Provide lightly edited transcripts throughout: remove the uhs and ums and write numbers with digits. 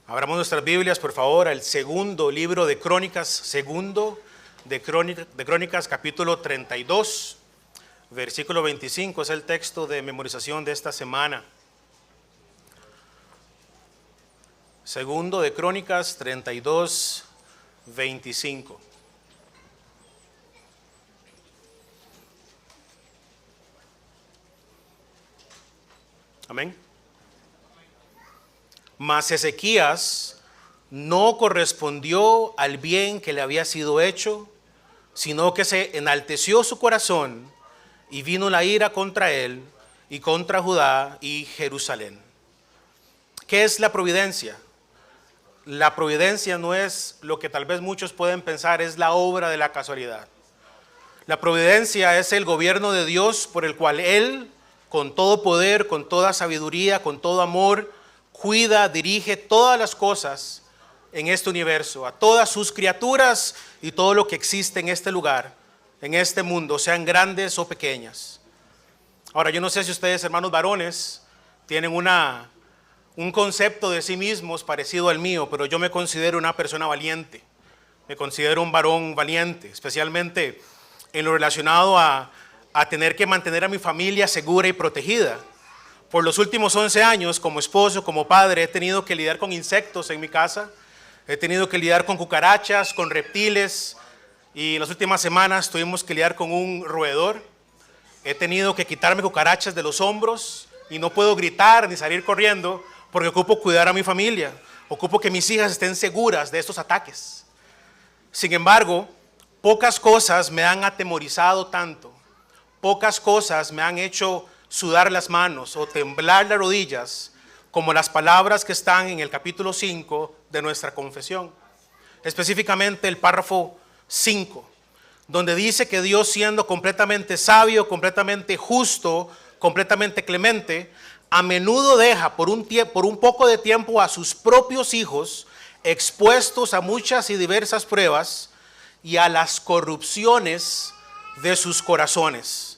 Abramos nuestras Biblias, por favor, al segundo libro de Crónicas, Crónicas, capítulo 32, versículo 25, es el texto de memorización de esta semana. Segundo de Crónicas 32, 25. Amén. Mas Ezequías no correspondió al bien que le había sido hecho, sino que se enalteció su corazón y vino la ira contra él y contra Judá y Jerusalén. ¿Qué es la providencia? La providencia no es lo que tal vez muchos pueden pensar, es la obra de la casualidad. La providencia es el gobierno de Dios por el cual Él, con todo poder, con toda sabiduría, con todo amor, cuida, dirige todas las cosas en este universo, a todas sus criaturas y todo lo que existe en este lugar, en este mundo, sean grandes o pequeñas. Ahora, yo no sé si ustedes, hermanos varones, tienen un concepto de sí mismos parecido al mío, pero yo me considero una persona valiente, me considero un varón valiente, especialmente en lo relacionado a tener que mantener a mi familia segura y protegida. Por los últimos 11 años, como esposo, como padre, he tenido que lidiar con insectos en mi casa, he tenido que lidiar con cucarachas, con reptiles, y en las últimas semanas tuvimos que lidiar con un roedor. He tenido que quitarme cucarachas de los hombros y no puedo gritar ni salir corriendo porque ocupo cuidar a mi familia, ocupo que mis hijas estén seguras de estos ataques. Sin embargo, pocas cosas me han atemorizado tanto, pocas cosas me han hecho sudar las manos o temblar las rodillas como las palabras que están en el capítulo 5 de nuestra confesión, específicamente el párrafo 5, donde dice que Dios, siendo completamente sabio, completamente justo, completamente clemente, a menudo deja por un poco de tiempo a sus propios hijos expuestos a muchas y diversas pruebas y a las corrupciones de sus corazones,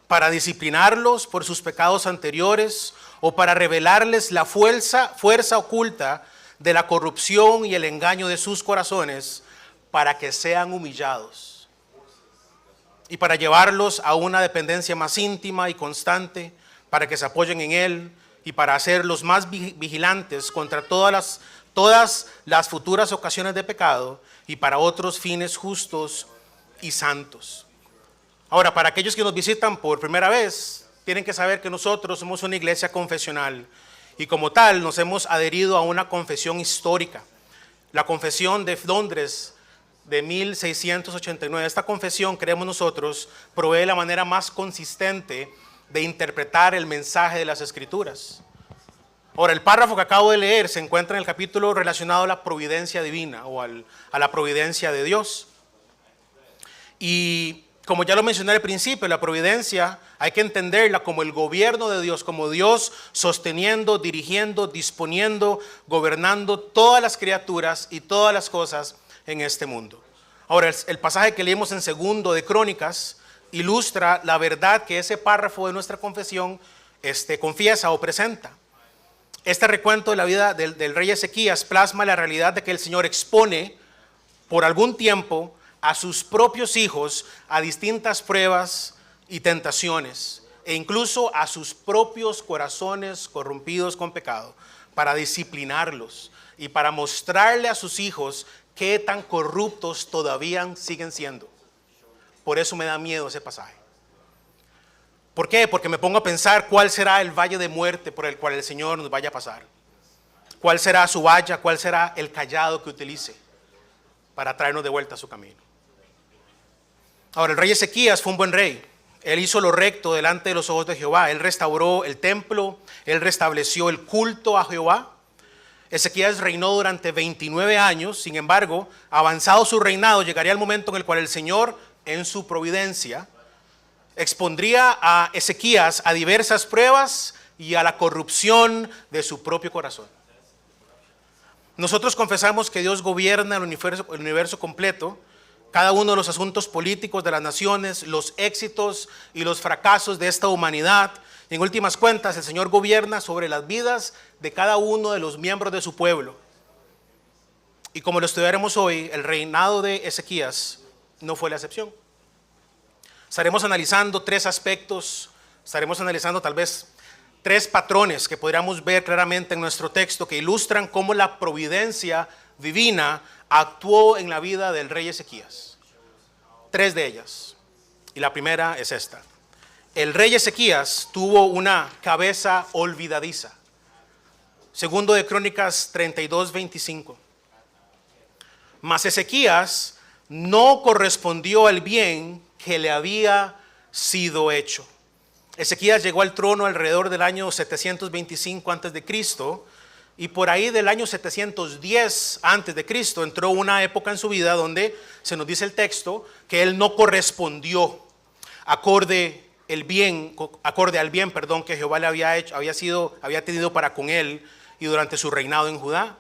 para disciplinarlos por sus pecados anteriores o para revelarles la fuerza oculta de la corrupción y el engaño de sus corazones, para que sean humillados y para llevarlos a una dependencia más íntima y constante, para que se apoyen en Él y para hacerlos más vigilantes contra todas las futuras ocasiones de pecado y para otros fines justos y santos. Ahora, para aquellos que nos visitan por primera vez, tienen que saber que nosotros somos una iglesia confesional y como tal nos hemos adherido a una confesión histórica, la Confesión de Londres de 1689. Esta confesión, creemos nosotros, provee la manera más consistente de interpretar el mensaje de las Escrituras. Ahora, el párrafo que acabo de leer se encuentra en el capítulo relacionado a la providencia divina o a la providencia de Dios. Y como ya lo mencioné al principio, la providencia hay que entenderla como el gobierno de Dios, como Dios sosteniendo, dirigiendo, disponiendo, gobernando todas las criaturas y todas las cosas en este mundo. Ahora, el pasaje que leímos en segundo de Crónicas ilustra la verdad que ese párrafo de nuestra confesión confiesa o presenta. Este recuento de la vida del rey Ezequías plasma la realidad de que el Señor expone por algún tiempo a sus propios hijos a distintas pruebas y tentaciones, e incluso a sus propios corazones corrompidos con pecado, para disciplinarlos y para mostrarle a sus hijos qué tan corruptos todavía siguen siendo. Por eso me da miedo ese pasaje. ¿Por qué? Porque me pongo a pensar cuál será el valle de muerte por el cual el Señor nos vaya a pasar. ¿Cuál será su valla? ¿Cuál será el cayado que utilice para traernos de vuelta a su camino? Ahora, el rey Ezequías fue un buen rey. Él hizo lo recto delante de los ojos de Jehová. Él restauró el templo, él restableció el culto a Jehová. Ezequías reinó durante 29 años. Sin embargo, avanzado su reinado, llegaría el momento en el cual el Señor, en su providencia, expondría a Ezequías a diversas pruebas y a la corrupción de su propio corazón. Nosotros confesamos que Dios gobierna el universo completo, cada uno de los asuntos políticos de las naciones, los éxitos y los fracasos de esta humanidad. En últimas cuentas, el Señor gobierna sobre las vidas de cada uno de los miembros de su pueblo. Y como lo estudiaremos hoy, el reinado de Ezequías no fue la excepción. Estaremos analizando tres aspectos, estaremos analizando tal vez tres patrones que podríamos ver claramente en nuestro texto que ilustran cómo la providencia divina actuó en la vida del rey Ezequías. Tres de ellas. Y la primera es esta. El rey Ezequías tuvo una cabeza olvidadiza. Segundo de Crónicas 32:25. Mas Ezequías no correspondió al bien que le había sido hecho. Ezequías llegó al trono alrededor del año 725 antes de Cristo, y por ahí del año 710 antes de Cristo entró una época en su vida donde se nos dice el texto que él no correspondió acorde al bien, que Jehová le había tenido para con él y durante su reinado en Judá.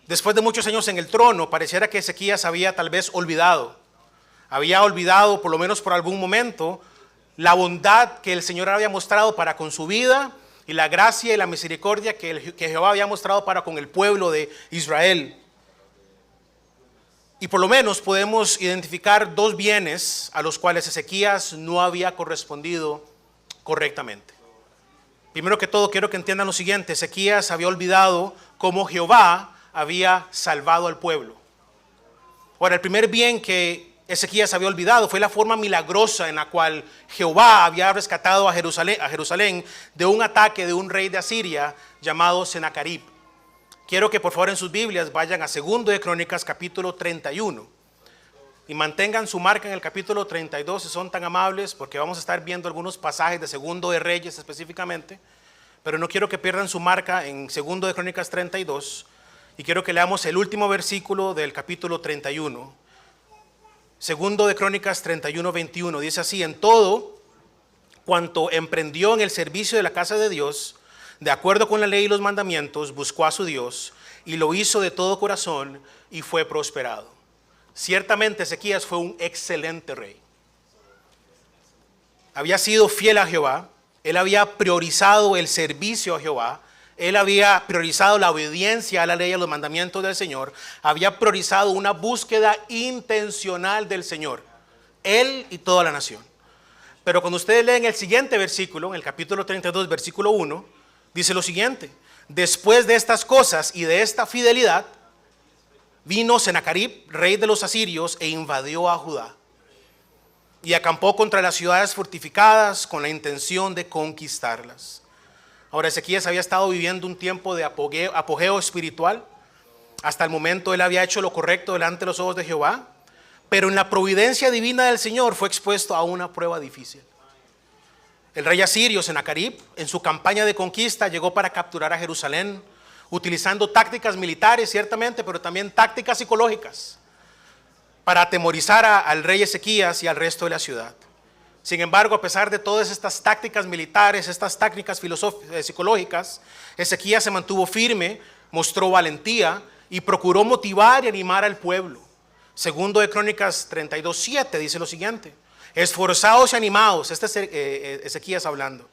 Después de muchos años en el trono, pareciera que Ezequías había tal vez olvidado por lo menos por algún momento la bondad que el Señor había mostrado para con su vida y la gracia y la misericordia que Jehová había mostrado para con el pueblo de Israel. Y por lo menos podemos identificar dos bienes a los cuales Ezequías no había correspondido correctamente. Primero que todo, quiero que entiendan lo siguiente: Ezequías había olvidado cómo Jehová había salvado al pueblo. Ahora, el primer bien que Ezequías había olvidado fue la forma milagrosa en la cual Jehová había rescatado a Jerusalén de un ataque de un rey de Asiria llamado Sennacherib. Quiero que por favor en sus Biblias vayan a 2 de Crónicas capítulo 31 y mantengan su marca en el capítulo 32 si son tan amables, porque vamos a estar viendo algunos pasajes de 2 de Reyes específicamente, pero no quiero que pierdan su marca en 2 de Crónicas 32 y quiero que leamos el último versículo del capítulo 31. Segundo de Crónicas 31:21 dice así: en todo cuanto emprendió en el servicio de la casa de Dios, de acuerdo con la ley y los mandamientos, buscó a su Dios y lo hizo de todo corazón y fue prosperado. Ciertamente Ezequías fue un excelente rey. Había sido fiel a Jehová, él había priorizado el servicio a Jehová, él había priorizado la obediencia a la ley y a los mandamientos del Señor, había priorizado una búsqueda intencional del Señor, él y toda la nación. Pero cuando ustedes leen el siguiente versículo, en el capítulo 32, versículo 1, dice lo siguiente: después de estas cosas y de esta fidelidad, vino Sennacherib, rey de los asirios, e invadió a Judá y acampó contra las ciudades fortificadas con la intención de conquistarlas. Ahora, Ezequías había estado viviendo un tiempo de apogeo espiritual. Hasta el momento él había hecho lo correcto delante de los ojos de Jehová, pero en la providencia divina del Señor fue expuesto a una prueba difícil. El rey asirio Sennacherib, en su campaña de conquista, llegó para capturar a Jerusalén, utilizando tácticas militares ciertamente, pero también tácticas psicológicas, para atemorizar al rey Ezequías y al resto de la ciudad. Sin embargo, a pesar de todas estas tácticas militares, estas tácticas psicológicas, Ezequías se mantuvo firme, mostró valentía y procuró motivar y animar al pueblo. Segundo de Crónicas 32:7 dice lo siguiente: esforzaos y animaos, este es Ezequías hablando.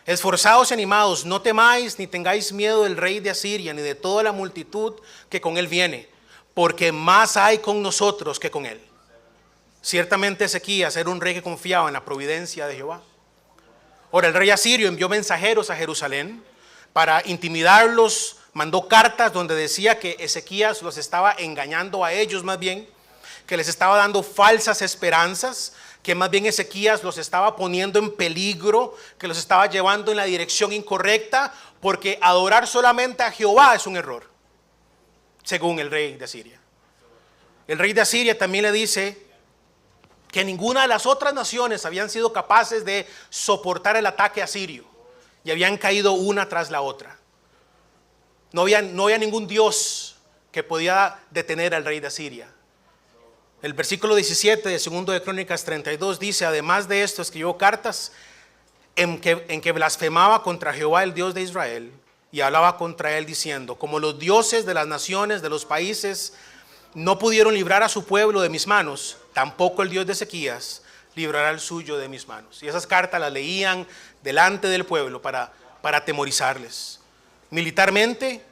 Esforzaos y animados, no temáis ni tengáis miedo del rey de Asiria, ni de toda la multitud que con él viene, porque más hay con nosotros que con él. Ciertamente Ezequías era un rey que confiaba en la providencia de Jehová. Ahora, el rey asirio envió mensajeros a Jerusalén para intimidarlos, mandó cartas donde decía que Ezequías los estaba engañando a ellos, más bien, que les estaba dando falsas esperanzas, que más bien Ezequías los estaba poniendo en peligro, que los estaba llevando en la dirección incorrecta, porque adorar solamente a Jehová es un error, según el rey de Asiria. El rey de Asiria también le dice que ninguna de las otras naciones habían sido capaces de soportar el ataque asirio y habían caído una tras la otra. No había ningún Dios que podía detener al rey de Asiria. El versículo 17 de 2 de Crónicas 32 dice: además de esto escribió cartas en que blasfemaba contra Jehová, el Dios de Israel, y hablaba contra él diciendo: como los dioses de las naciones, de los países, no pudieron librar a su pueblo de mis manos, tampoco el Dios de Ezequías librará el suyo de mis manos. Y esas cartas las leían delante del pueblo para atemorizarles. Militarmente,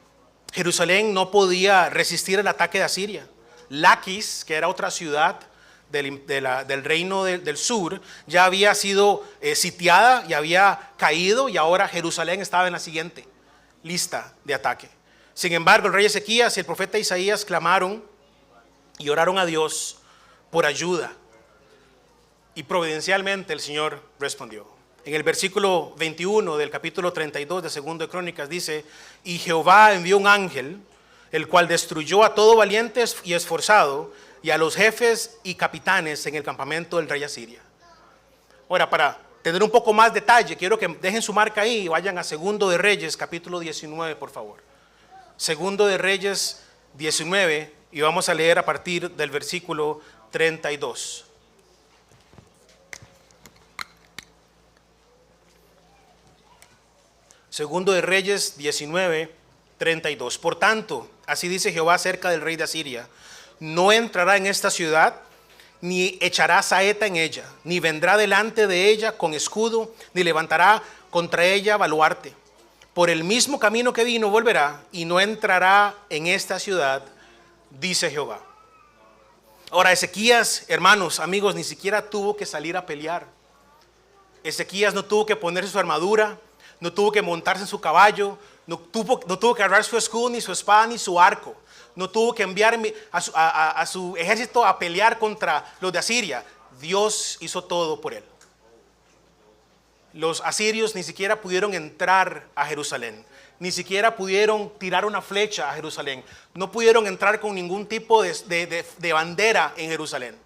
Jerusalén no podía resistir el ataque de Asiria. Laquis, que era otra ciudad del reino del sur, ya había sido sitiada y había caído, y ahora Jerusalén estaba en la siguiente lista de ataque. Sin embargo, el rey Ezequías y el profeta Isaías clamaron y oraron a Dios por ayuda, y providencialmente el Señor respondió. En el versículo 21 del capítulo 32 de Segundo de Crónicas dice: y Jehová envió un ángel, el cual destruyó a todo valiente y esforzado, y a los jefes y capitanes en el campamento del rey Asiria. Ahora, para tener un poco más detalle, quiero que dejen su marca ahí y vayan a Segundo de Reyes, capítulo 19, por favor. Segundo de Reyes 19, y vamos a leer a partir del versículo 32. Segundo de Reyes 19, 32. Por tanto, así dice Jehová acerca del rey de Asiria: no entrará en esta ciudad, ni echará saeta en ella, ni vendrá delante de ella con escudo, ni levantará contra ella baluarte. Por el mismo camino que vino volverá, y no entrará en esta ciudad, dice Jehová. Ahora, Ezequías, hermanos, amigos, ni siquiera tuvo que salir a pelear. Ezequías no tuvo que ponerse su armadura, no tuvo que montarse en su caballo, no tuvo que agarrar su escudo, ni su espada, ni su arco. No tuvo que enviar a su ejército a pelear contra los de Asiria. Dios hizo todo por él. Los asirios ni siquiera pudieron entrar a Jerusalén, ni siquiera pudieron tirar una flecha a Jerusalén, no pudieron entrar con ningún tipo de bandera en Jerusalén.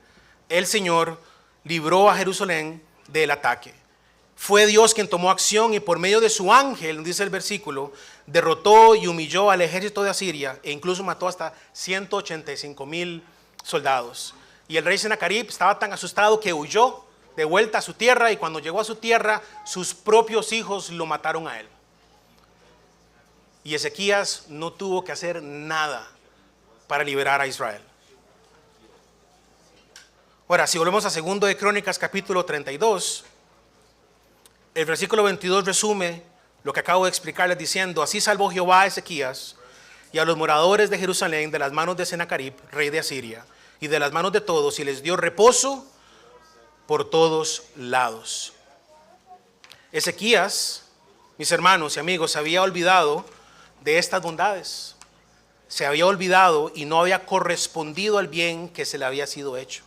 El Señor libró a Jerusalén del ataque. Fue Dios quien tomó acción, y por medio de su ángel, dice el versículo, derrotó y humilló al ejército de Asiria, e incluso mató hasta 185,000 soldados. Y el rey Sennacherib estaba tan asustado que huyó de vuelta a su tierra, y cuando llegó a su tierra, sus propios hijos lo mataron a él. Y Ezequías no tuvo que hacer nada para liberar a Israel. Ahora, si volvemos a Segundo de Crónicas, capítulo 32, el versículo 22 resume lo que acabo de explicarles diciendo: así salvó Jehová a Ezequías y a los moradores de Jerusalén de las manos de Sennacherib, rey de Asiria, y de las manos de todos, y les dio reposo por todos lados. Ezequías, mis hermanos y amigos, se había olvidado de estas bondades. Se había olvidado y no había correspondido al bien que se le había sido hecho.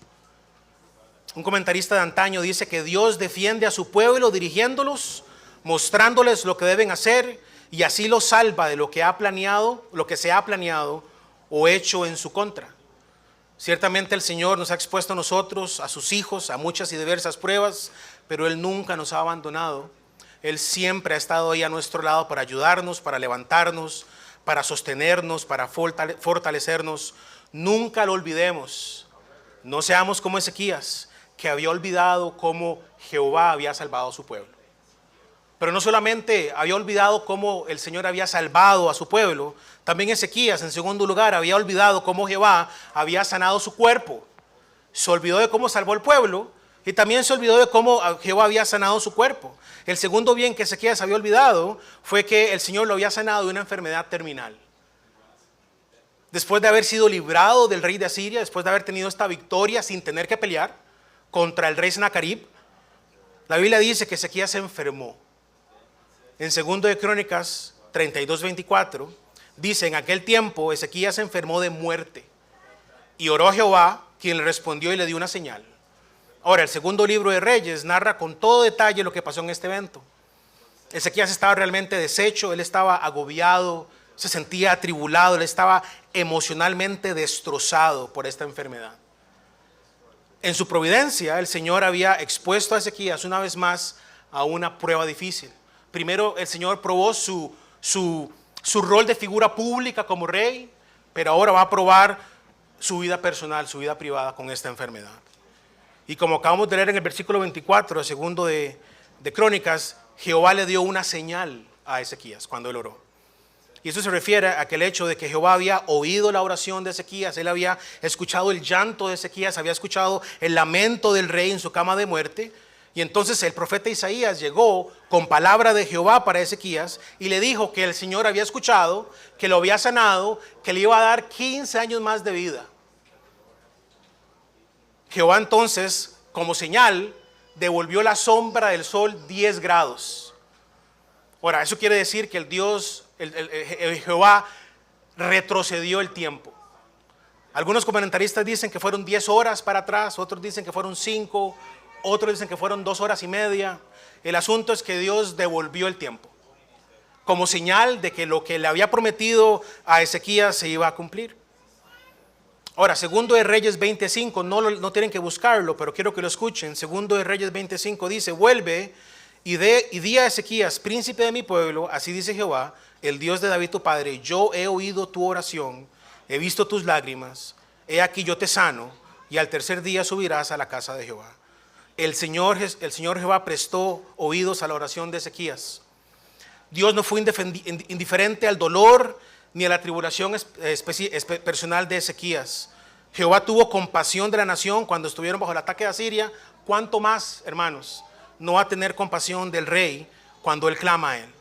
Un comentarista de antaño dice que Dios defiende a su pueblo dirigiéndolos, mostrándoles lo que deben hacer, y así los salva de lo que se ha planeado o hecho en su contra. Ciertamente el Señor nos ha expuesto a nosotros, a sus hijos, a muchas y diversas pruebas, pero Él nunca nos ha abandonado. Él siempre ha estado ahí a nuestro lado para ayudarnos, para levantarnos, para sostenernos, para fortalecernos. Nunca lo olvidemos. No seamos como Ezequías, que había olvidado cómo Jehová había salvado a su pueblo. Pero no solamente había olvidado cómo el Señor había salvado a su pueblo, también Ezequías, en segundo lugar, había olvidado cómo Jehová había sanado su cuerpo. Se olvidó de cómo salvó el pueblo, y también se olvidó de cómo Jehová había sanado su cuerpo. El segundo bien que Ezequías había olvidado fue que el Señor lo había sanado de una enfermedad terminal. Después de haber sido librado del rey de Asiria, después de haber tenido esta victoria sin tener que pelear contra el rey Sennacherib, la Biblia dice que Ezequías se enfermó. En Segundo de Crónicas 32:24 dice: en aquel tiempo Ezequías se enfermó de muerte, y oró a Jehová, quien le respondió y le dio una señal. Ahora, el segundo libro de Reyes narra con todo detalle lo que pasó en este evento. Ezequías estaba realmente deshecho, él estaba agobiado, se sentía atribulado, él estaba emocionalmente destrozado por esta enfermedad. En su providencia, el Señor había expuesto a Ezequías una vez más a una prueba difícil. Primero, el Señor probó su rol de figura pública como rey, pero ahora va a probar su vida personal, su vida privada con esta enfermedad. Y como acabamos de leer en el versículo 24, segundo de Crónicas, Jehová le dio una señal a Ezequías cuando él oró. Y eso se refiere a aquel hecho de que Jehová había oído la oración de Ezequías, él había escuchado el llanto de Ezequías, había escuchado el lamento del rey en su cama de muerte, Y entonces el profeta Isaías llegó con palabra de Jehová para Ezequías y le dijo que el Señor había escuchado, que lo había sanado, que le iba a dar 15 años más de vida. Jehová entonces, como señal, devolvió la sombra del sol 10 grados. Ahora, eso quiere decir que el Jehová retrocedió el tiempo. Algunos comentaristas dicen que fueron 10 horas para atrás, otros dicen que fueron 5, otros dicen que fueron 2 horas y media. El asunto es que Dios devolvió el tiempo, como señal de que lo que le había prometido a Ezequías se iba a cumplir. Ahora, segundo de Reyes 25, no tienen que buscarlo, pero quiero que lo escuchen. Segundo de Reyes 25 dice: vuelve y di a Ezequías, príncipe de mi pueblo, así dice Jehová, el Dios de David tu padre, yo he oído tu oración, he visto tus lágrimas, he aquí yo te sano, y al tercer día subirás a la casa de Jehová. El Señor Jehová prestó oídos a la oración de Ezequías. Dios no fue indiferente al dolor ni a la tribulación personal de Ezequías. Jehová tuvo compasión de la nación cuando estuvieron bajo el ataque de Asiria. ¿Cuánto más, hermanos, no va a tener compasión del rey cuando él clama a él?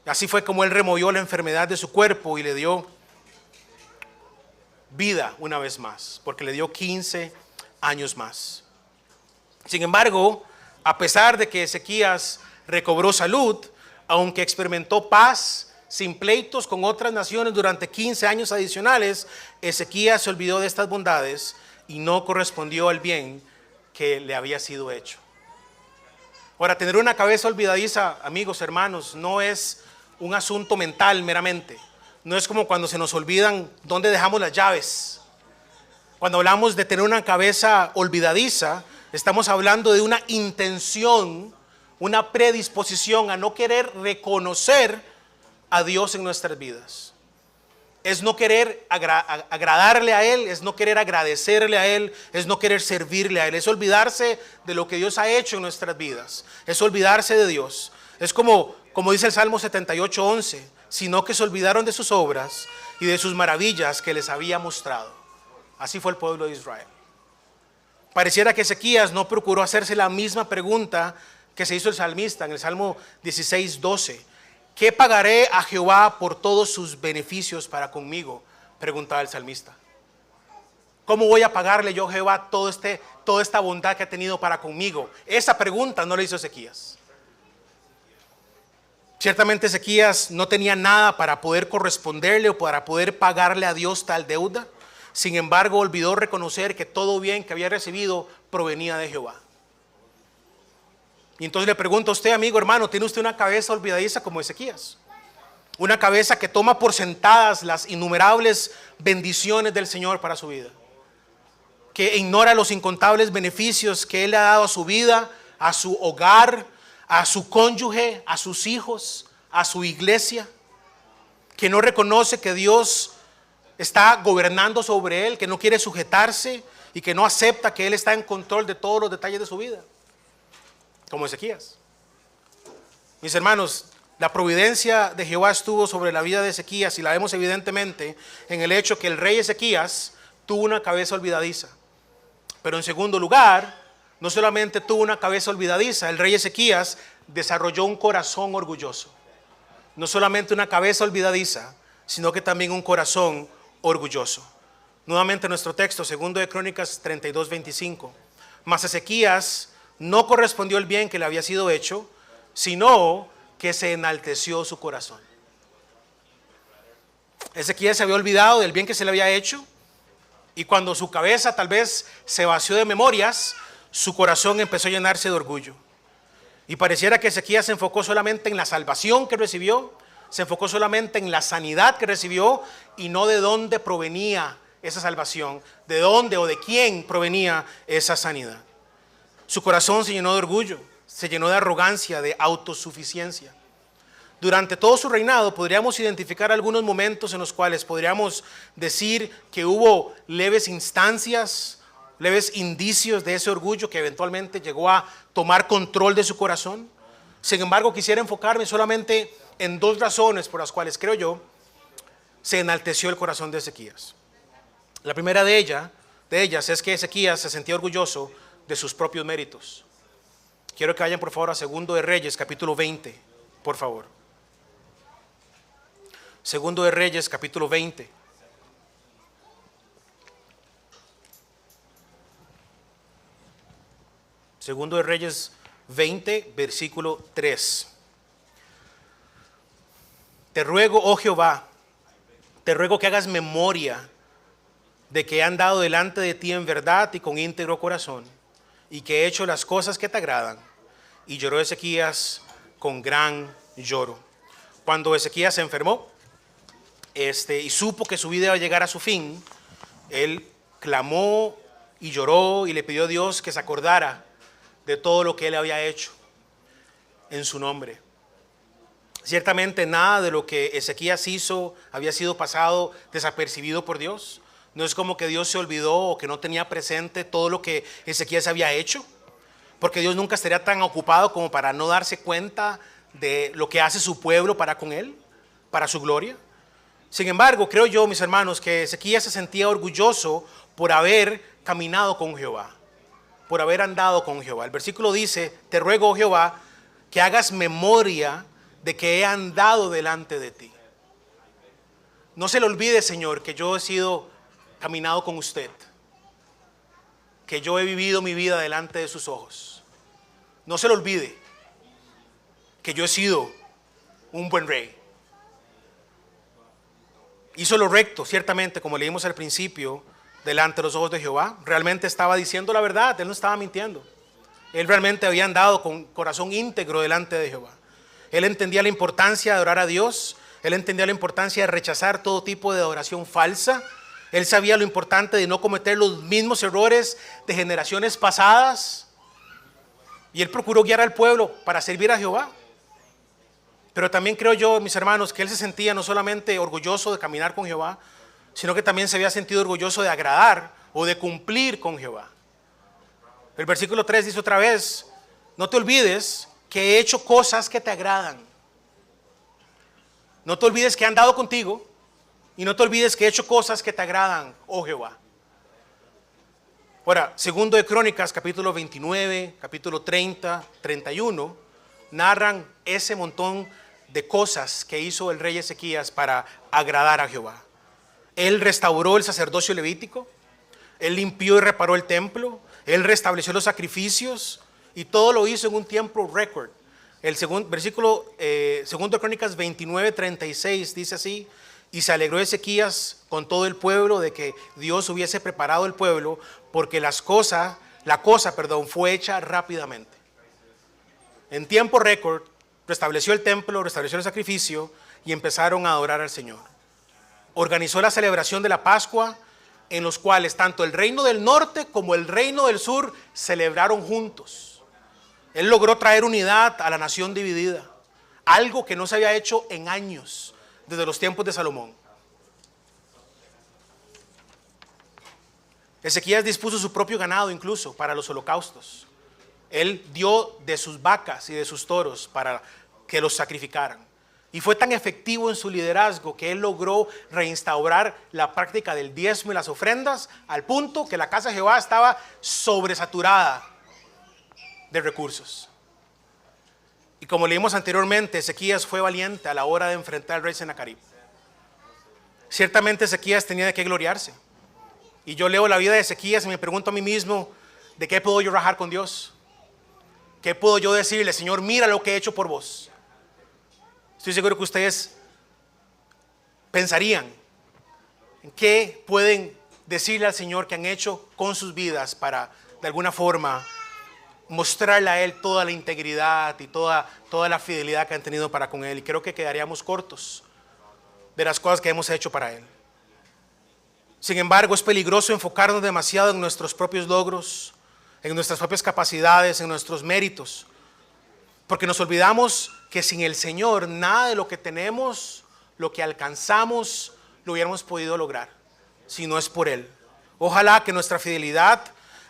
Así fue como él removió la enfermedad de su cuerpo y le dio vida una vez más, porque le dio 15 años más. Sin embargo, a pesar de que Ezequías recobró salud, aunque experimentó paz sin pleitos con otras naciones durante 15 años adicionales, Ezequías se olvidó de estas bondades y no correspondió al bien que le había sido hecho. Ahora, tener una cabeza olvidadiza, amigos, hermanos, no es un asunto mental meramente. No es como cuando se nos olvidan dónde dejamos las llaves. Cuando hablamos de tener una cabeza olvidadiza, estamos hablando de una intención, una predisposición a no querer reconocer a Dios en nuestras vidas. Es no querer agradarle a Él, es no querer agradecerle a Él, es no querer servirle a Él, es olvidarse de lo que Dios ha hecho en nuestras vidas, es olvidarse de Dios. Es como dice el Salmo 78:11, sino que se olvidaron de sus obras y de sus maravillas que les había mostrado. Así fue el pueblo de Israel. Pareciera que Ezequías no procuró hacerse la misma pregunta que se hizo el salmista en el Salmo 16:12. ¿Qué pagaré a Jehová por todos sus beneficios para conmigo?, preguntaba el salmista. ¿Cómo voy a pagarle yo a Jehová toda esta bondad que ha tenido para conmigo? Esa pregunta no la hizo Ezequías. Ciertamente Ezequías no tenía nada para poder corresponderle o para poder pagarle a Dios tal deuda. Sin embargo, olvidó reconocer que todo bien que había recibido provenía de Jehová. Y entonces le pregunto a usted, amigo, hermano, ¿tiene usted una cabeza olvidadiza como Ezequías? Una cabeza que toma por sentadas las innumerables bendiciones del Señor para su vida, que ignora los incontables beneficios que Él le ha dado a su vida, a su hogar, a su cónyuge, a sus hijos, a su iglesia, que no reconoce que Dios está gobernando sobre él, que no quiere sujetarse y que no acepta que Él está en control de todos los detalles de su vida, como Ezequías. Mis hermanos, la providencia de Jehová estuvo sobre la vida de Ezequías y la vemos evidentemente en el hecho que el rey Ezequías tuvo una cabeza olvidadiza. Pero en segundo lugar, no solamente tuvo una cabeza olvidadiza, el rey Ezequías desarrolló un corazón orgulloso. No solamente una cabeza olvidadiza, sino que también un corazón orgulloso. Nuevamente nuestro texto, segundo de Crónicas 32:25. Mas Ezequías no correspondió el bien que le había sido hecho, sino que se enalteció su corazón. Ezequías se había olvidado del bien que se le había hecho, y cuando su cabeza tal vez se vació de memorias, su corazón empezó a llenarse de orgullo. Y pareciera que Ezequías se enfocó solamente en la salvación que recibió, se enfocó solamente en la sanidad que recibió y no de dónde provenía esa salvación, de dónde o de quién provenía esa sanidad. Su corazón se llenó de orgullo, se llenó de arrogancia, de autosuficiencia. Durante todo su reinado podríamos identificar algunos momentos en los cuales podríamos decir que hubo leves instancias, leves indicios de ese orgullo que eventualmente llegó a tomar control de su corazón. Sin embargo, quisiera enfocarme solamente en dos razones por las cuales, creo yo, se enalteció el corazón de Ezequías. La primera de ellas es que Ezequías se sentía orgulloso de sus propios méritos. Quiero que vayan por favor a Segundo de Reyes, capítulo 20, por favor. Segundo de Reyes, capítulo 20. Segundo de Reyes 20, versículo 3. Te ruego, oh Jehová, te ruego que hagas memoria de que he andado delante de ti en verdad y con íntegro corazón, y que he hecho las cosas que te agradan. Y lloró Ezequías con gran lloro. Cuando Ezequías se enfermó, y supo que su vida iba a llegar a su fin, él clamó y lloró y le pidió a Dios que se acordara de todo lo que él había hecho en su nombre. Ciertamente nada de lo que Ezequías hizo había sido pasado desapercibido por Dios. No es como que Dios se olvidó o que no tenía presente todo lo que Ezequías había hecho, porque Dios nunca estaría tan ocupado como para no darse cuenta de lo que hace su pueblo para con él, para su gloria. Sin embargo, creo yo, mis hermanos, que Ezequías se sentía orgulloso por haber caminado con Jehová, por haber andado con Jehová. El versículo dice: te ruego, oh Jehová, que hagas memoria de que he andado delante de ti. No se le olvide, Señor, que yo he sido caminado con usted, que yo he vivido mi vida delante de sus ojos. No se le olvide que yo he sido un buen rey. Hizo lo recto, ciertamente, como leímos al principio, delante de los ojos de Jehová. Realmente estaba diciendo la verdad, él no estaba mintiendo. Él realmente había andado con corazón íntegro delante de Jehová. Él entendía la importancia de adorar a Dios. Él entendía la importancia de rechazar todo tipo de adoración falsa. Él sabía lo importante de no cometer los mismos errores de generaciones pasadas. Y él procuró guiar al pueblo para servir a Jehová. Pero también creo yo, mis hermanos, que él se sentía no solamente orgulloso de caminar con Jehová, sino que también se había sentido orgulloso de agradar o de cumplir con Jehová. El versículo 3 dice otra vez: no te olvides que he hecho cosas que te agradan. No te olvides que he andado contigo, y no te olvides que he hecho cosas que te agradan, oh Jehová. Ahora, segundo de Crónicas, capítulo 29, capítulo 30, 31, narran ese montón de cosas que hizo el rey Ezequías para agradar a Jehová. Él restauró el sacerdocio levítico, él limpió y reparó el templo, él restableció los sacrificios, y todo lo hizo en un tiempo récord. El versículo segundo de Crónicas 29, 36 dice así: y se alegró Ezequías con todo el pueblo de que Dios hubiese preparado el pueblo, porque la cosa fue hecha rápidamente. En tiempo récord restableció el templo, restableció el sacrificio, y empezaron a adorar al Señor. Organizó la celebración de la Pascua, en los cuales tanto el reino del norte como el reino del sur celebraron juntos. Él logró traer unidad a la nación dividida, algo que no se había hecho en años, desde los tiempos de Salomón. Ezequías dispuso su propio ganado incluso para los holocaustos. Él dio de sus vacas y de sus toros para que los sacrificaran. Y fue tan efectivo en su liderazgo que él logró reinstaurar la práctica del diezmo y las ofrendas, al punto que la casa de Jehová estaba sobresaturada de recursos. Y como leímos anteriormente, Ezequías fue valiente a la hora de enfrentar al rey Sennacherib. Ciertamente Ezequías tenía de qué gloriarse. Y yo leo la vida de Ezequías y me pregunto a mí mismo: ¿de qué puedo yo rajar con Dios? ¿Qué puedo yo decirle? Señor, mira lo que he hecho por vos. Estoy seguro que ustedes pensarían en qué pueden decirle al Señor que han hecho con sus vidas para de alguna forma mostrarle a Él toda la integridad y toda la fidelidad que han tenido para con Él. Y creo que quedaríamos cortos de las cosas que hemos hecho para Él. Sin embargo, es peligroso enfocarnos demasiado en nuestros propios logros, en nuestras propias capacidades, en nuestros méritos, porque nos olvidamos que sin el Señor nada de lo que tenemos, lo que alcanzamos, lo hubiéramos podido lograr si no es por Él. Ojalá que nuestra fidelidad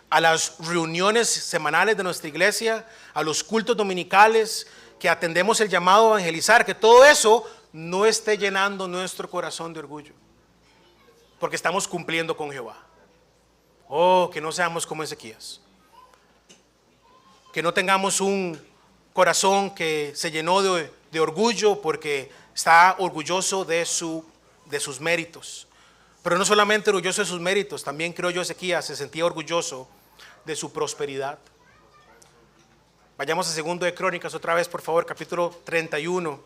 a las reuniones semanales de nuestra iglesia, a los cultos dominicales, que atendemos el llamado a evangelizar, que todo eso no esté llenando nuestro corazón de orgullo, porque estamos cumpliendo con Jehová. Oh, que no seamos como Ezequías. que no tengamos un corazón que se llenó de orgullo porque está orgulloso de sus méritos. Pero no solamente orgulloso de sus méritos, también creo yo Ezequías se sentía orgulloso de su prosperidad. Vayamos a Segundo de Crónicas otra vez, por favor, capítulo 31.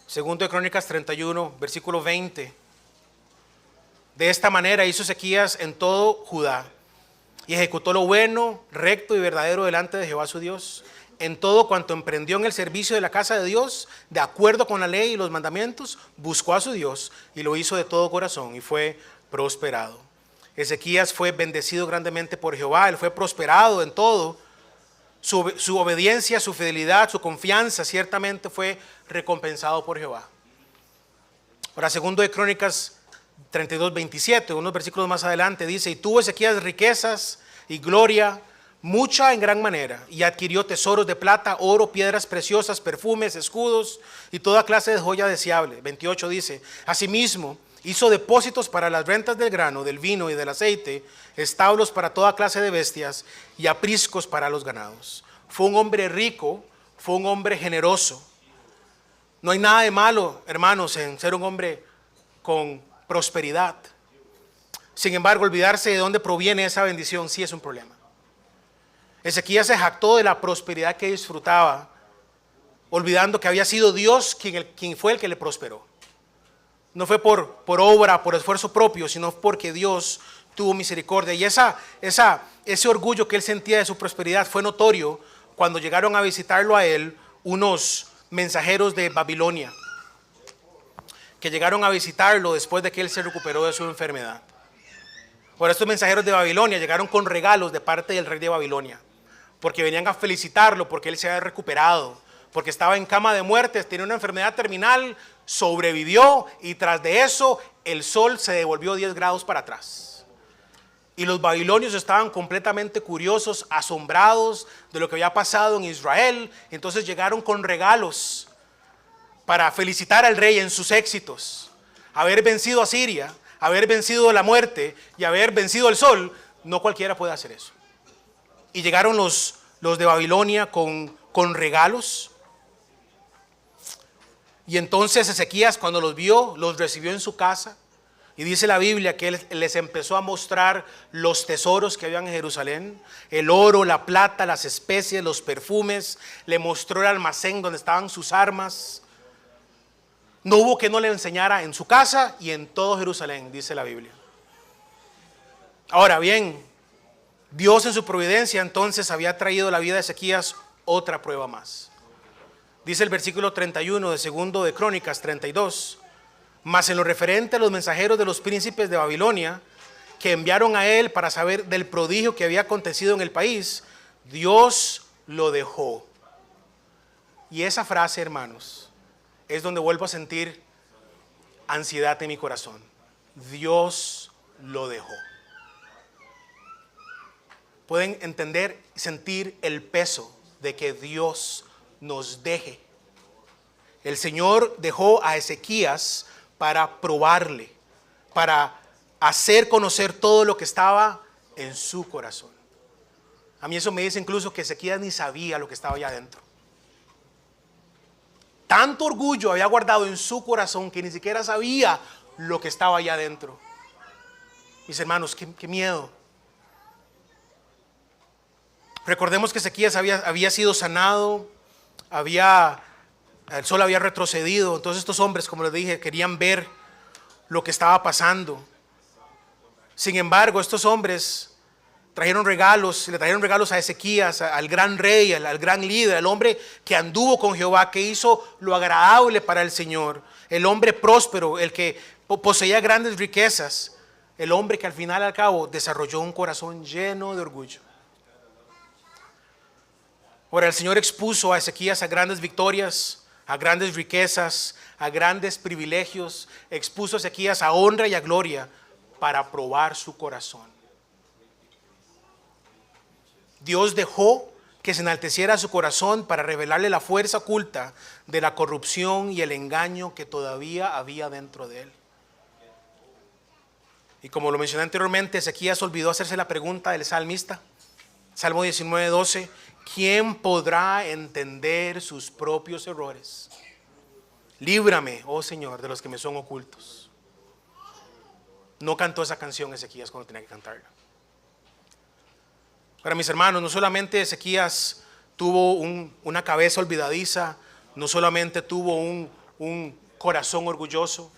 Segundo de Crónicas 31, versículo 20. De esta manera hizo Ezequías en todo Judá y ejecutó lo bueno, recto y verdadero delante de Jehová su Dios, en todo cuanto emprendió en el servicio de la casa de Dios, de acuerdo con la ley y los mandamientos, buscó a su Dios y lo hizo de todo corazón y fue prosperado. Ezequías fue bendecido grandemente por Jehová, él fue prosperado en todo. Su obediencia, su fidelidad, su confianza ciertamente fue recompensado por Jehová. Ahora, Segundo de Crónicas 32, 27, unos versículos más adelante, dice: y tuvo Ezequías riquezas y gloria, mucha en gran manera, y adquirió tesoros de plata, oro, piedras preciosas, perfumes, escudos y toda clase de joya deseable. 28 dice: asimismo hizo depósitos para las rentas del grano, del vino y del aceite, establos para toda clase de bestias y apriscos para los ganados. Fue un hombre rico, fue un hombre generoso. No hay nada de malo, hermanos, en ser un hombre con prosperidad. Sin embargo, olvidarse de dónde proviene esa bendición sí es un problema. Ezequías se jactó de la prosperidad que disfrutaba, olvidando que había sido Dios quien fue el que le prosperó. No fue por obra, por esfuerzo propio, sino porque Dios tuvo misericordia. Y ese orgullo que él sentía de su prosperidad fue notorio cuando llegaron a visitarlo a él unos mensajeros de Babilonia, que llegaron a visitarlo después de que él se recuperó de su enfermedad. Por estos mensajeros de Babilonia llegaron con regalos de parte del rey de Babilonia, porque venían a felicitarlo, porque él se había recuperado, porque estaba en cama de muerte, tenía una enfermedad terminal, sobrevivió, y tras de eso el sol se devolvió 10 grados para atrás. Y los babilonios estaban completamente curiosos, asombrados de lo que había pasado en Israel. Entonces llegaron con regalos para felicitar al rey en sus éxitos. Haber vencido a Siria, haber vencido la muerte y haber vencido el sol, no cualquiera puede hacer eso. Y llegaron los de Babilonia con regalos. Y entonces Ezequías, cuando los vio, los recibió en su casa. Y dice la Biblia que él les empezó a mostrar los tesoros que habían en Jerusalén: el oro, la plata, las especies, los perfumes. Le mostró el almacén donde estaban sus armas. No hubo que no le enseñara en su casa y en todo Jerusalén, dice la Biblia. Ahora bien, Dios en su providencia entonces había traído a la vida de Ezequías otra prueba más. Dice el versículo 31 de Segundo de Crónicas 32: mas en lo referente a los mensajeros de los príncipes de Babilonia, que enviaron a él para saber del prodigio que había acontecido en el país, Dios lo dejó. Y esa frase, hermanos, es donde vuelvo a sentir ansiedad en mi corazón. Dios lo dejó. Pueden entender y sentir el peso de que Dios nos deje. El Señor dejó a Ezequías para probarle, para hacer conocer todo lo que estaba en su corazón. A mí eso me dice incluso que Ezequías ni sabía lo que estaba allá adentro. Tanto orgullo había guardado en su corazón que ni siquiera sabía lo que estaba allá adentro. Mis hermanos, qué miedo. Recordemos que Ezequías había sido sanado, el sol había retrocedido. Entonces estos hombres, como les dije, querían ver lo que estaba pasando. Sin embargo, estos hombres le trajeron regalos a Ezequías, al gran rey, al gran líder, al hombre que anduvo con Jehová, que hizo lo agradable para el Señor, el hombre próspero, el que poseía grandes riquezas, el hombre que al final y al cabo desarrolló un corazón lleno de orgullo. Ahora, el Señor expuso a Ezequías a grandes victorias, a grandes riquezas, a grandes privilegios. Expuso a Ezequías a honra y a gloria para probar su corazón. Dios dejó que se enalteciera su corazón para revelarle la fuerza oculta de la corrupción y el engaño que todavía había dentro de él. Y como lo mencioné anteriormente, Ezequías olvidó hacerse la pregunta del salmista: Salmo 19:12. ¿Quién podrá entender sus propios errores? Líbrame, oh Señor, de los que me son ocultos. No cantó esa canción Ezequías cuando tenía que cantarla. Para mis hermanos, no solamente Ezequías tuvo una cabeza olvidadiza, no solamente tuvo un corazón orgulloso.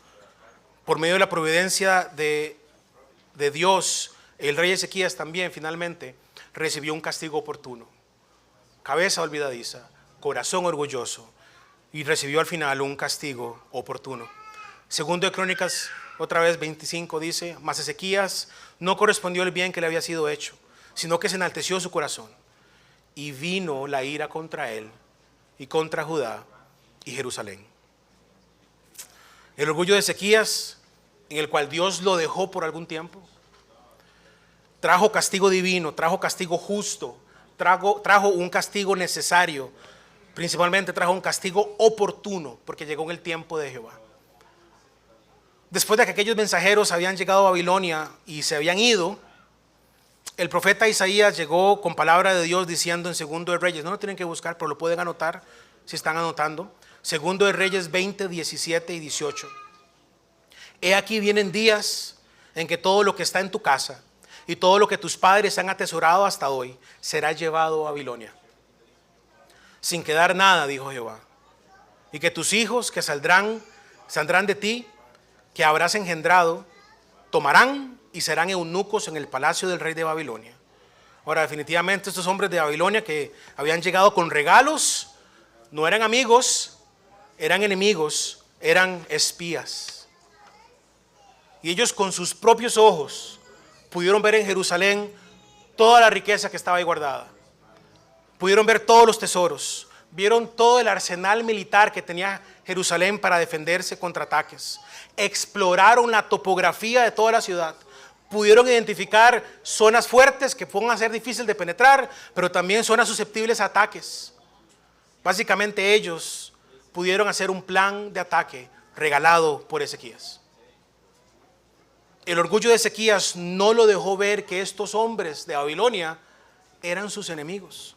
Por medio de la providencia de Dios, el rey Ezequías también finalmente recibió un castigo oportuno. Cabeza olvidadiza, corazón orgulloso, y recibió al final un castigo oportuno. Segundo de Crónicas, otra vez 25 dice: mas Ezequías no correspondió el bien que le había sido hecho, sino que se enalteció su corazón, y vino la ira contra él y contra Judá y Jerusalén. El orgullo de Ezequías, en el cual Dios lo dejó por algún tiempo, trajo castigo divino, trajo castigo justo, trajo un castigo necesario, principalmente trajo un castigo oportuno, porque llegó en el tiempo de Jehová. Después de que aquellos mensajeros habían llegado a Babilonia y se habían ido, el profeta Isaías llegó con palabra de Dios diciendo en Segundo de Reyes, no lo tienen que buscar, pero lo pueden anotar si están anotando, Segundo de Reyes 20, 17 y 18. He aquí vienen días en que todo lo que está en tu casa y todo lo que tus padres han atesorado hasta hoy será llevado a Babilonia, sin quedar nada, dijo Jehová. Y que tus hijos que saldrán de ti, que habrás engendrado, tomarán y serán eunucos en el palacio del rey de Babilonia. Ahora, definitivamente estos hombres de Babilonia que habían llegado con regalos, no eran amigos, eran enemigos, eran espías. Y ellos con sus propios ojos pudieron ver en Jerusalén toda la riqueza que estaba ahí guardada. Pudieron ver todos los tesoros, vieron todo el arsenal militar que tenía Jerusalén para defenderse contra ataques. Exploraron la topografía de toda la ciudad. Pudieron identificar zonas fuertes que puedan ser difíciles de penetrar, pero también zonas susceptibles a ataques. Básicamente ellos pudieron hacer un plan de ataque regalado por Ezequías. El orgullo de Ezequías no lo dejó ver que estos hombres de Babilonia eran sus enemigos.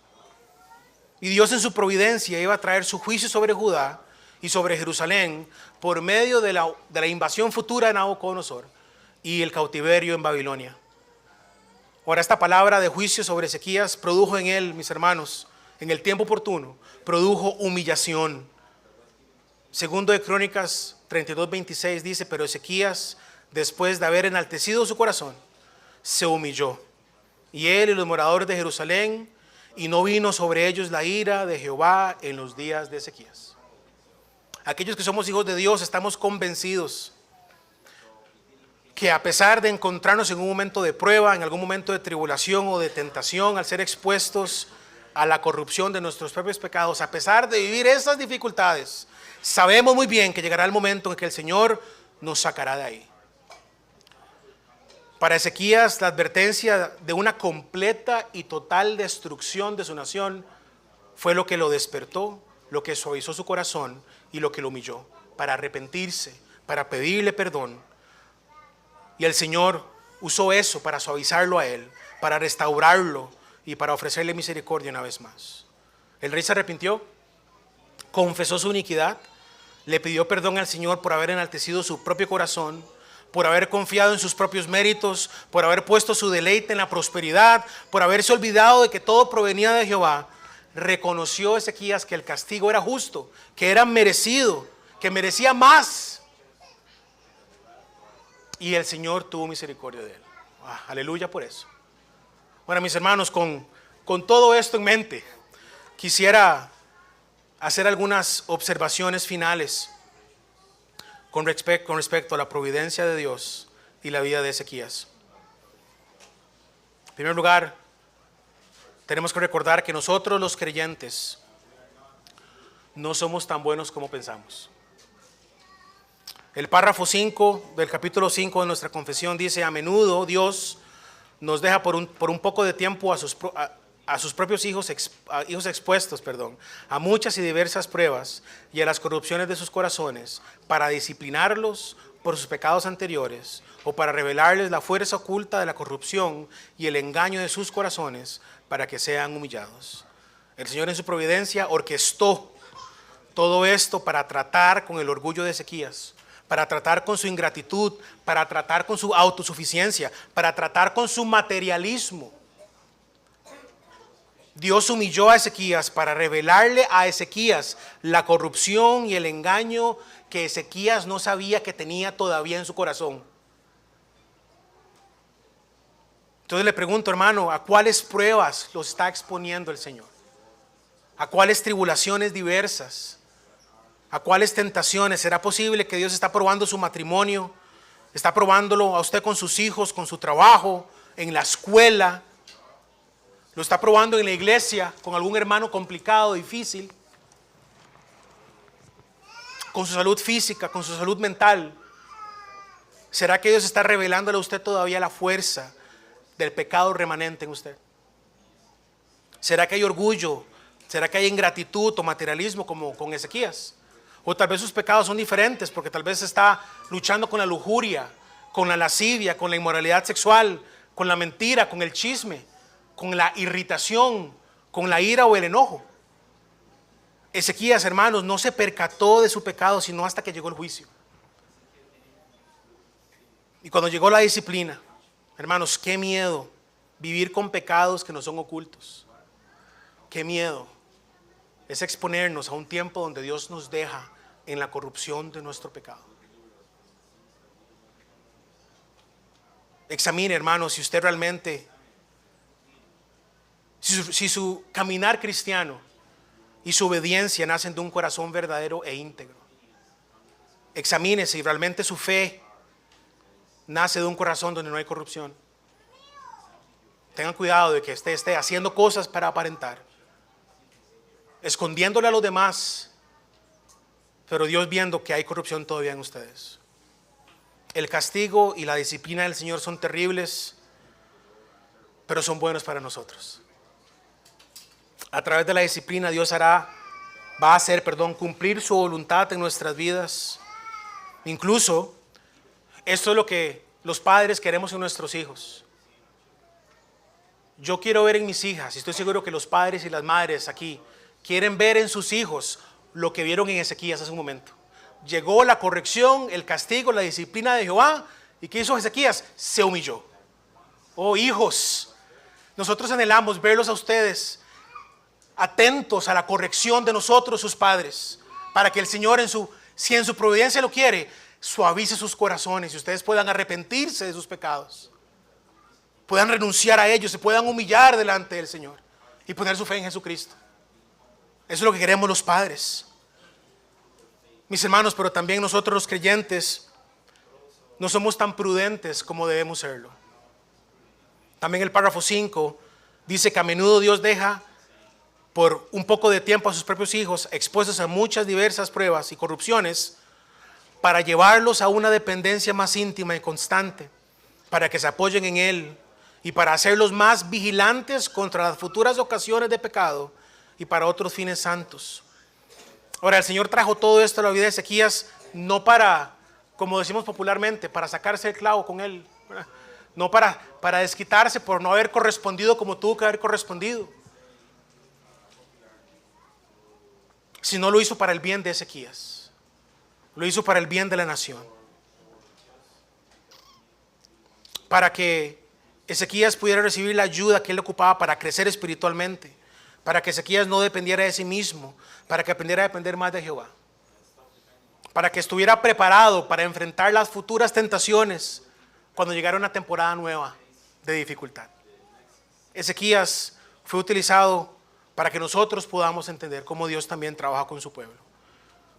Y Dios en su providencia iba a traer su juicio sobre Judá y sobre Jerusalén por medio de la invasión futura de Nabucodonosor y el cautiverio en Babilonia. Ahora, esta palabra de juicio sobre Ezequías produjo en él, mis hermanos, en el tiempo oportuno, produjo humillación. Segundo de Crónicas 32:26 dice: pero Ezequías, después de haber enaltecido su corazón, se humilló, y él y los moradores de Jerusalén, y no vino sobre ellos la ira de Jehová en los días de Ezequías. Aquellos que somos hijos de Dios estamos convencidos que a pesar de encontrarnos en un momento de prueba, en algún momento de tribulación o de tentación, al ser expuestos a la corrupción de nuestros propios pecados, a pesar de vivir esas dificultades, sabemos muy bien que llegará el momento en que el Señor nos sacará de ahí. Para Ezequías, la advertencia de una completa y total destrucción de su nación fue lo que lo despertó, lo que suavizó su corazón y lo que lo humilló, para arrepentirse, para pedirle perdón. Y el Señor usó eso para suavizarlo a él, para restaurarlo y para ofrecerle misericordia una vez más. El rey se arrepintió, confesó su iniquidad, le pidió perdón al Señor por haber enaltecido su propio corazón, por haber confiado en sus propios méritos, por haber puesto su deleite en la prosperidad, por haberse olvidado de que todo provenía de Jehová. Reconoció Ezequías que el castigo era justo, que era merecido, que merecía más. Y el Señor tuvo misericordia de él. Aleluya por eso. Bueno, mis hermanos, con todo esto en mente, quisiera hacer algunas observaciones finales con respecto a la providencia de Dios y la vida de Ezequías. En primer lugar, tenemos que recordar que nosotros los creyentes no somos tan buenos como pensamos. El párrafo 5 del capítulo 5 de nuestra confesión dice: a menudo Dios nos deja por un poco de tiempo a sus propios hijos expuestos, a muchas y diversas pruebas y a las corrupciones de sus corazones, para disciplinarlos por sus pecados anteriores, o para revelarles la fuerza oculta de la corrupción y el engaño de sus corazones, para que sean humillados. El Señor en su providencia orquestó todo esto para tratar con el orgullo de Ezequías, para tratar con su ingratitud, para tratar con su autosuficiencia, para tratar con su materialismo. Dios humilló a Ezequías para revelarle a Ezequías la corrupción y el engaño que Ezequías no sabía que tenía todavía en su corazón. Entonces le pregunto, hermano, ¿a cuáles pruebas los está exponiendo el Señor? ¿A cuáles tribulaciones diversas? ¿A cuáles tentaciones? ¿Será posible que Dios está probando su matrimonio? ¿Está probándolo a usted con sus hijos, con su trabajo, en la escuela? ¿Lo está probando en la iglesia con algún hermano complicado, difícil? ¿Con su salud física, con su salud mental? ¿Será que Dios está revelándole a usted todavía la fuerza del pecado remanente en usted? ¿Será que hay orgullo? ¿Será que hay ingratitud o materialismo como con Ezequías? O tal vez sus pecados son diferentes, porque tal vez está luchando con la lujuria, con la lascivia, con la inmoralidad sexual, con la mentira, con el chisme, con la irritación, con la ira o el enojo. Ezequías, hermanos, no se percató de su pecado sino hasta que llegó el juicio. Y cuando llegó la disciplina, hermanos, qué miedo vivir con pecados que no son ocultos. Qué miedo es exponernos a un tiempo donde Dios nos deja en la corrupción de nuestro pecado. Examine, hermanos, si usted realmente, si su caminar cristiano y su obediencia nacen de un corazón verdadero e íntegro. Examine si realmente su fe nace de un corazón donde no hay corrupción. Tengan cuidado de que usted esté haciendo cosas para aparentar, escondiéndole a los demás, pero Dios viendo que hay corrupción todavía en ustedes. El castigo y la disciplina del Señor son terribles, pero son buenos para nosotros. A través de la disciplina Dios va a hacer cumplir su voluntad en nuestras vidas. Incluso, esto es lo que los padres queremos en nuestros hijos. Yo quiero ver en mis hijas, y estoy seguro que los padres y las madres aquí quieren ver en sus hijos lo que vieron en Ezequías hace un momento. Llegó la corrección, el castigo, la disciplina de Jehová, ¿y qué hizo Ezequías? Se humilló. Oh hijos, nosotros anhelamos verlos a ustedes atentos a la corrección de nosotros, sus padres, para que el Señor, si en su providencia lo quiere, suavice sus corazones y ustedes puedan arrepentirse de sus pecados, puedan renunciar a ellos, se puedan humillar delante del Señor y poner su fe en Jesucristo. Eso es lo que queremos los padres, mis hermanos. Pero también nosotros los creyentes no somos tan prudentes como debemos serlo. También el párrafo 5 dice que a menudo Dios deja por un poco de tiempo a sus propios hijos expuestos a muchas diversas pruebas y corrupciones, para llevarlos a una dependencia más íntima y constante, para que se apoyen en Él y para hacerlos más vigilantes contra las futuras ocasiones de pecado y para otros fines santos. Ahora, el Señor trajo todo esto a la vida de Ezequías no para, como decimos popularmente, para sacarse el clavo con él, ¿verdad? No para desquitarse por no haber correspondido como tuvo que haber correspondido, sino lo hizo para el bien de Ezequías, lo hizo para el bien de la nación, para que Ezequías pudiera recibir la ayuda que él ocupaba para crecer espiritualmente, para que Ezequías no dependiera de sí mismo, para que aprendiera a depender más de Jehová, para que estuviera preparado para enfrentar las futuras tentaciones cuando llegara una temporada nueva de dificultad. Ezequías fue utilizado para que nosotros podamos entender cómo Dios también trabaja con su pueblo.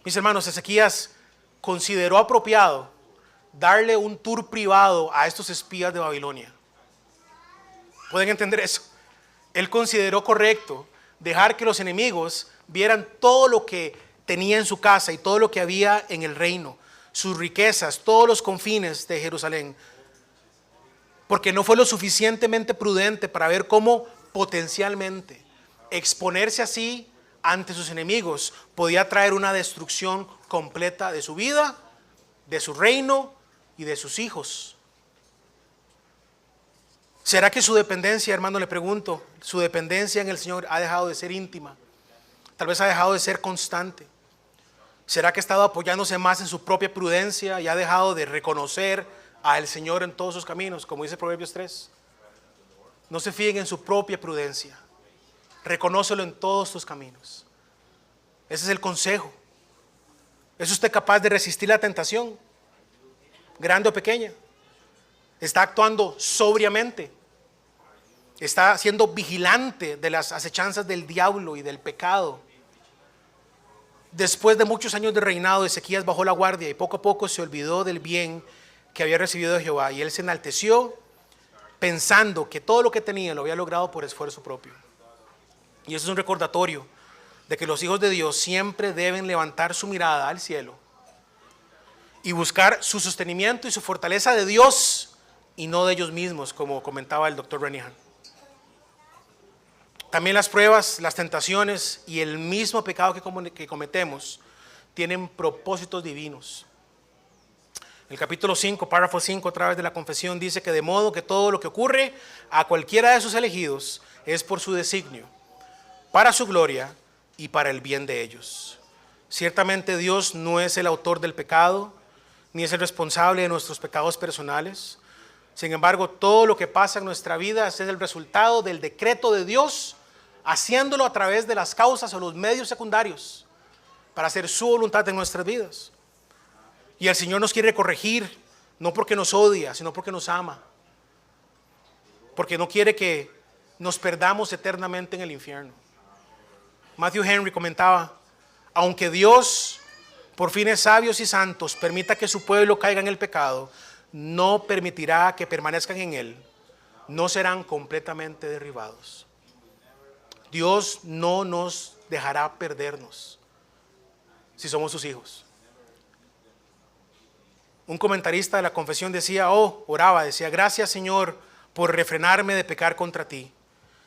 Mis hermanos, Ezequías consideró apropiado darle un tour privado a estos espías de Babilonia. ¿Pueden entender eso? Él consideró correcto dejar que los enemigos vieran todo lo que tenía en su casa y todo lo que había en el reino, sus riquezas, todos los confines de Jerusalén, porque no fue lo suficientemente prudente para ver cómo potencialmente. Exponerse así ante sus enemigos podía traer una destrucción completa de su vida, de su reino y de sus hijos. ¿Será que su dependencia, hermano, le pregunto, su dependencia en el Señor ha dejado de ser íntima? Tal vez ha dejado de ser constante. ¿Será que ha estado apoyándose más en su propia prudencia y ha dejado de reconocer al Señor en todos sus caminos? Como dice Proverbios 3. No se fíen en su propia prudencia. Reconócelo en todos tus caminos. Ese es el consejo. ¿Es usted capaz de resistir la tentación? Grande o pequeña. Está actuando sobriamente. Está siendo vigilante de las acechanzas del diablo y del pecado. Después de muchos años de reinado, Ezequías bajó la guardia y poco a poco se olvidó del bien que había recibido de Jehová. Y él se enalteció pensando que todo lo que tenía lo había logrado por esfuerzo propio. Y eso es un recordatorio de que los hijos de Dios siempre deben levantar su mirada al cielo y buscar su sostenimiento y su fortaleza de Dios y no de ellos mismos, como comentaba el doctor Renihan. También las pruebas, las tentaciones y el mismo pecado que cometemos tienen propósitos divinos. El capítulo 5, párrafo 5, a través de la confesión, dice que de modo que todo lo que ocurre a cualquiera de sus elegidos es por su designio, para su gloria y para el bien de ellos. Ciertamente Dios no es el autor del pecado, ni es el responsable de nuestros pecados personales. Sin embargo, todo lo que pasa en nuestra vida es el resultado del decreto de Dios, haciéndolo a través de las causas o los medios secundarios para hacer su voluntad en nuestras vidas. Y el Señor nos quiere corregir, no porque nos odia, sino porque nos ama. Porque no quiere que nos perdamos eternamente en el infierno. Matthew Henry comentaba, aunque Dios, por fines sabios y santos, permita que su pueblo caiga en el pecado, no permitirá que permanezcan en él, no serán completamente derribados. Dios no nos dejará perdernos si somos sus hijos. Un comentarista de la confesión decía, oraba, decía, gracias Señor por refrenarme de pecar contra ti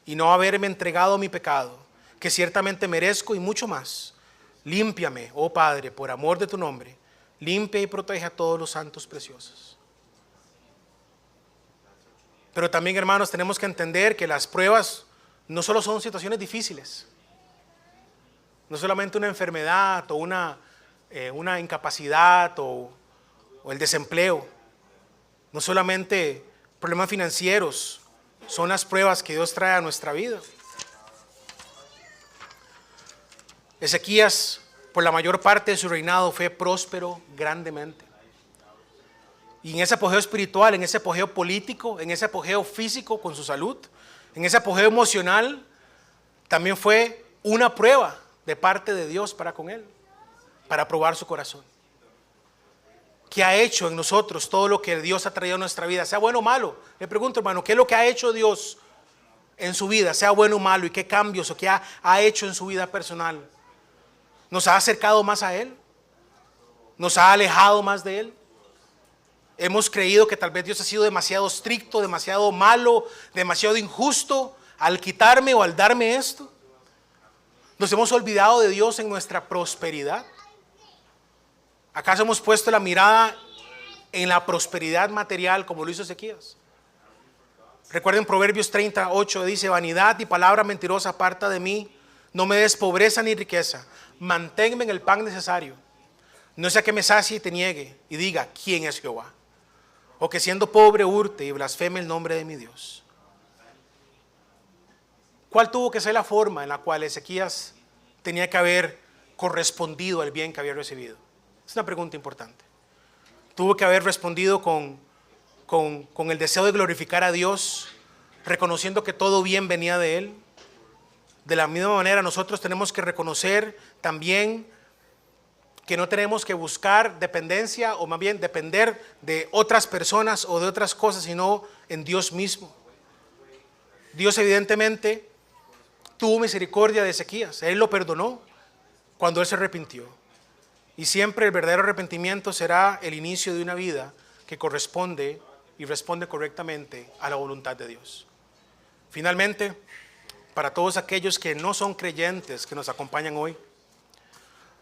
y no haberme entregado a mi pecado, que ciertamente merezco y mucho más. Límpiame, oh Padre, por amor de tu nombre, limpia y protege a todos los santos preciosos. Pero también, hermanos, tenemos que entender que las pruebas no solo son situaciones difíciles, no solamente una enfermedad o una incapacidad o el desempleo, no solamente problemas financieros, son las pruebas que Dios trae a nuestra vida. Ezequías, por la mayor parte de su reinado, fue próspero grandemente. Y en ese apogeo espiritual, en ese apogeo político, en ese apogeo físico con su salud, en ese apogeo emocional, también fue una prueba de parte de Dios para con él, para probar su corazón. ¿Qué ha hecho en nosotros todo lo que Dios ha traído a nuestra vida? Sea bueno o malo. Le pregunto, hermano, ¿qué es lo que ha hecho Dios en su vida? Sea bueno o malo. ¿Y qué cambios o qué ha hecho en su vida personal? ¿Nos ha acercado más a Él? ¿Nos ha alejado más de Él? Hemos creído que tal vez Dios ha sido demasiado estricto, demasiado malo, demasiado injusto al quitarme o al darme esto. Nos hemos olvidado de Dios en nuestra prosperidad. ¿Acaso hemos puesto la mirada en la prosperidad material como lo hizo Ezequías? Recuerden Proverbios 38, dice, vanidad y palabra mentirosa aparta de mí, no me des pobreza ni riqueza, manténme en el pan necesario, no sea que me sacie y te niegue y diga, ¿quién es Jehová? O que siendo pobre hurte y blasfeme el nombre de mi Dios. ¿Cuál tuvo que ser la forma en la cual Ezequías tenía que haber correspondido al bien que había recibido? Es una pregunta importante. Tuvo que haber respondido con el deseo de glorificar a Dios, reconociendo que todo bien venía de Él. De la misma manera nosotros tenemos que reconocer también que no tenemos que buscar dependencia o más bien depender de otras personas o de otras cosas, sino en Dios mismo. Dios evidentemente tuvo misericordia de Ezequías, Él lo perdonó cuando él se arrepintió. Y siempre el verdadero arrepentimiento será el inicio de una vida que corresponde y responde correctamente a la voluntad de Dios. Finalmente, para todos aquellos que no son creyentes que nos acompañan hoy.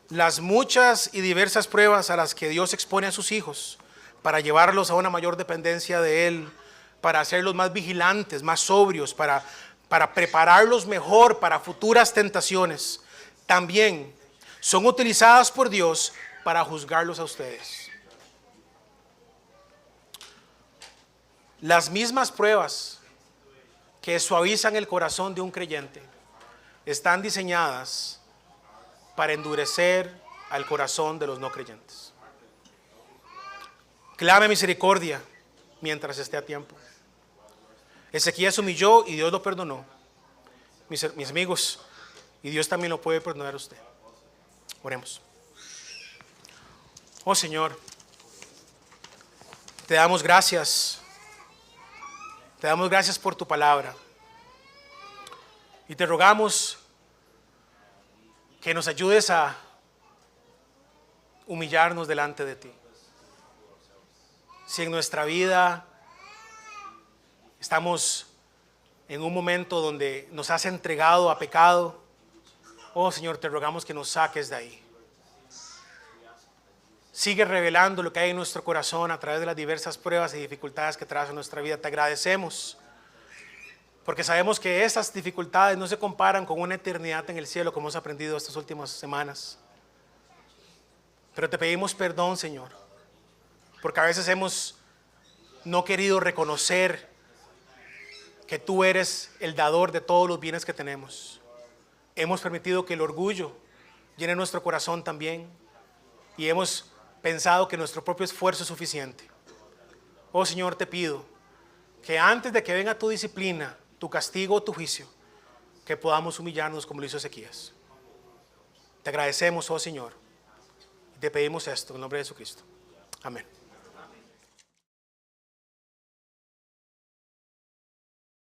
Las muchas y diversas pruebas a las que Dios expone a sus hijos para llevarlos a una mayor dependencia de Él, para hacerlos más vigilantes, más sobrios, para prepararlos mejor para futuras tentaciones, también son utilizadas por Dios para juzgarlos a ustedes. Las mismas pruebas que suavizan el corazón de un creyente están diseñadas para endurecer al corazón de los no creyentes. Clame misericordia mientras esté a tiempo. Ezequías se humilló y Dios lo perdonó. Mis amigos, y Dios también lo puede perdonar a usted. Oremos. Oh Señor, te damos gracias. Te damos gracias por tu palabra. Y te rogamos que nos ayudes a humillarnos delante de ti. Si en nuestra vida estamos en un momento donde nos has entregado a pecado, oh Señor, te rogamos que nos saques de ahí. Sigue revelando lo que hay en nuestro corazón a través de las diversas pruebas y dificultades que traes en nuestra vida. Te agradecemos, porque sabemos que esas dificultades no se comparan con una eternidad en el cielo, como hemos aprendido estas últimas semanas. Pero te pedimos perdón, Señor, porque a veces hemos no querido reconocer que tú eres el dador de todos los bienes que tenemos. Hemos permitido que el orgullo llene nuestro corazón también, y hemos pensado que nuestro propio esfuerzo es suficiente. Oh Señor, te pido que antes de que venga tu disciplina, tu castigo o tu juicio, que podamos humillarnos como lo hizo Ezequías. Te agradecemos, oh Señor, y te pedimos esto en el nombre de Jesucristo. Amén.